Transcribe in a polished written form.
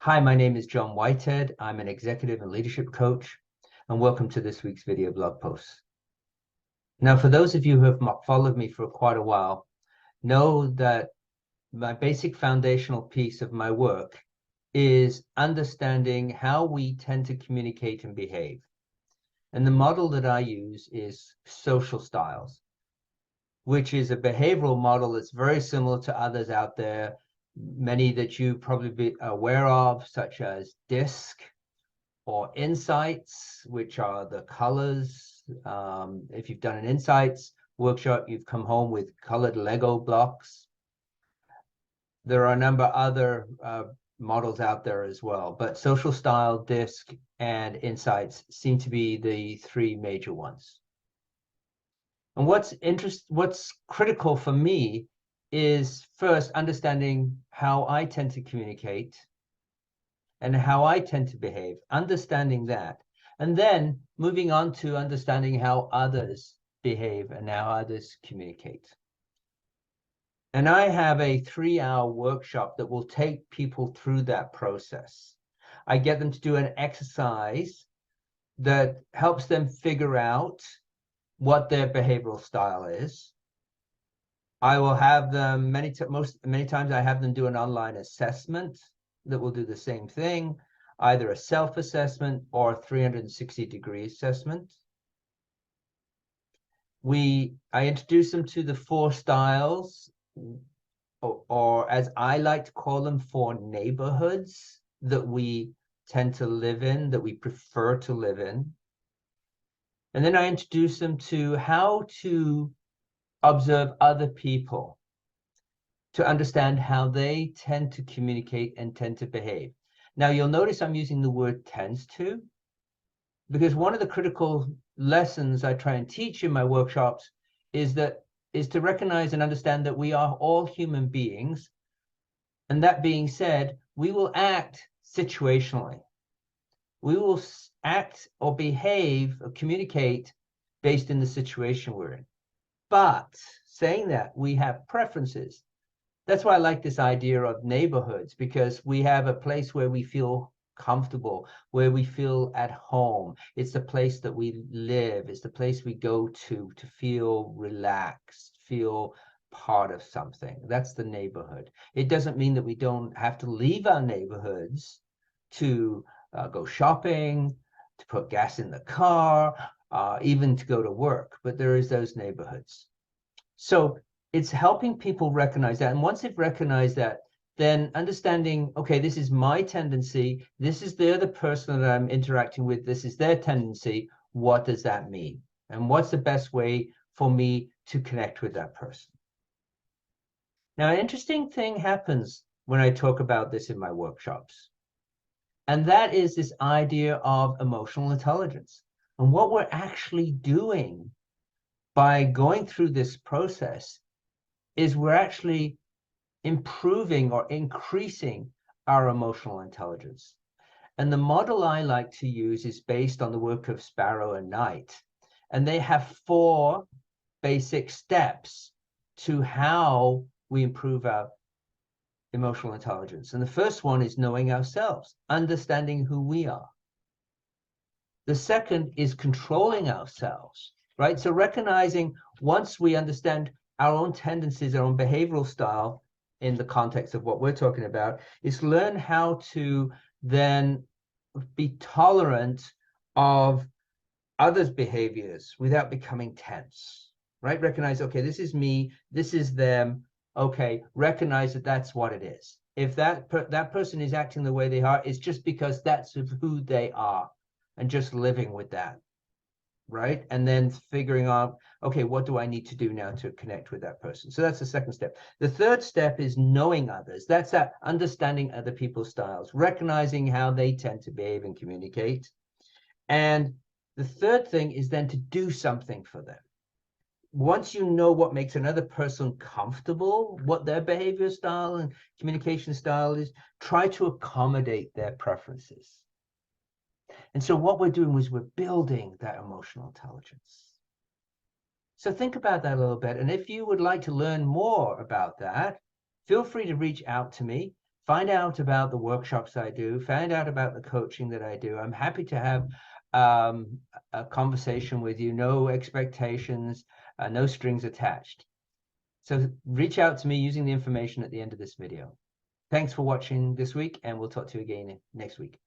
Hi, my name is John Whitehead. I'm an executive and leadership coach, and welcome to this week's video blog post. Now, for those of you who have followed me for quite a while, know that my basic foundational piece of my work is understanding how we tend to communicate and behave. And the model that I use is social styles, which is a behavioral model that's very similar to others out there, many that you probably be aware of, such as DISC or insights, which are the colors. If you've done an insights workshop, you've come home with colored Lego blocks. There are a number of other models out there as well, but social style, DISC, and insights seem to be the three major ones. And what's critical for me is first understanding how I tend to communicate and how I tend to behave, understanding that, and then moving on to understanding how others behave and how others communicate. And I have a 3-hour workshop that will take people through that process. I get them to do an exercise that helps them figure out what their behavioral style is. I will have them many times I have them do an online assessment that will do the same thing, either a self-assessment or a 360-degree assessment. I introduce them to the 4 styles, or as I like to call them, 4 neighborhoods that we tend to live in, that we prefer to live in. And then I introduce them to how to observe other people, to understand how they tend to communicate and tend to behave. Now, you'll notice I'm using the word tends to, because one of the critical lessons I try and teach in my workshops is to recognize and understand that we are all human beings. And that being said, we will act situationally. We will act or behave or communicate based in the situation we're in. But saying that, we have preferences. That's why I like this idea of neighborhoods, because we have a place where we feel comfortable, where we feel at home. It's the place that we live. It's the place we go to feel relaxed, feel part of something. That's the neighborhood. It doesn't mean that we don't have to leave our neighborhoods to go shopping, to put gas in the car, even to go to work, but there is those neighborhoods. So it's helping people recognize that. And once they've recognized that, then understanding, okay, this is my tendency, this is the other person that I'm interacting with, this is their tendency, what does that mean? And what's the best way for me to connect with that person? Now, an interesting thing happens when I talk about this in my workshops. And that is this idea of emotional intelligence. And what we're actually doing by going through this process is we're actually improving or increasing our emotional intelligence. And the model I like to use is based on the work of Sparrow and Knight. And they have 4 basic steps to how we improve our emotional intelligence. And the first one is knowing ourselves, understanding who we are. The second is controlling ourselves, right? So recognizing once we understand our own tendencies, our own behavioral style in the context of what we're talking about, is learn how to then be tolerant of others' behaviors without becoming tense, right? Recognize, okay, this is me, this is them. Okay, recognize that that's what it is. If that person is acting the way they are, it's just because that's who they are, and just living with that, right? And then figuring out, okay, what do I need to do now to connect with that person? So that's the second step. The third step is knowing others. That's that understanding other people's styles, recognizing how they tend to behave and communicate. And the third thing is then to do something for them. Once you know what makes another person comfortable, what their behavior style and communication style is, try to accommodate their preferences. And so what we're doing is we're building that emotional intelligence. So think about that a little bit. And if you would like to learn more about that, feel free to reach out to me. find out about the workshops I do, find out about the coaching that I do. I'm happy to have a conversation with you, no expectations, no strings attached. So reach out to me using the information at the end of this video. Thanks for watching this week, and we'll talk to you again next week.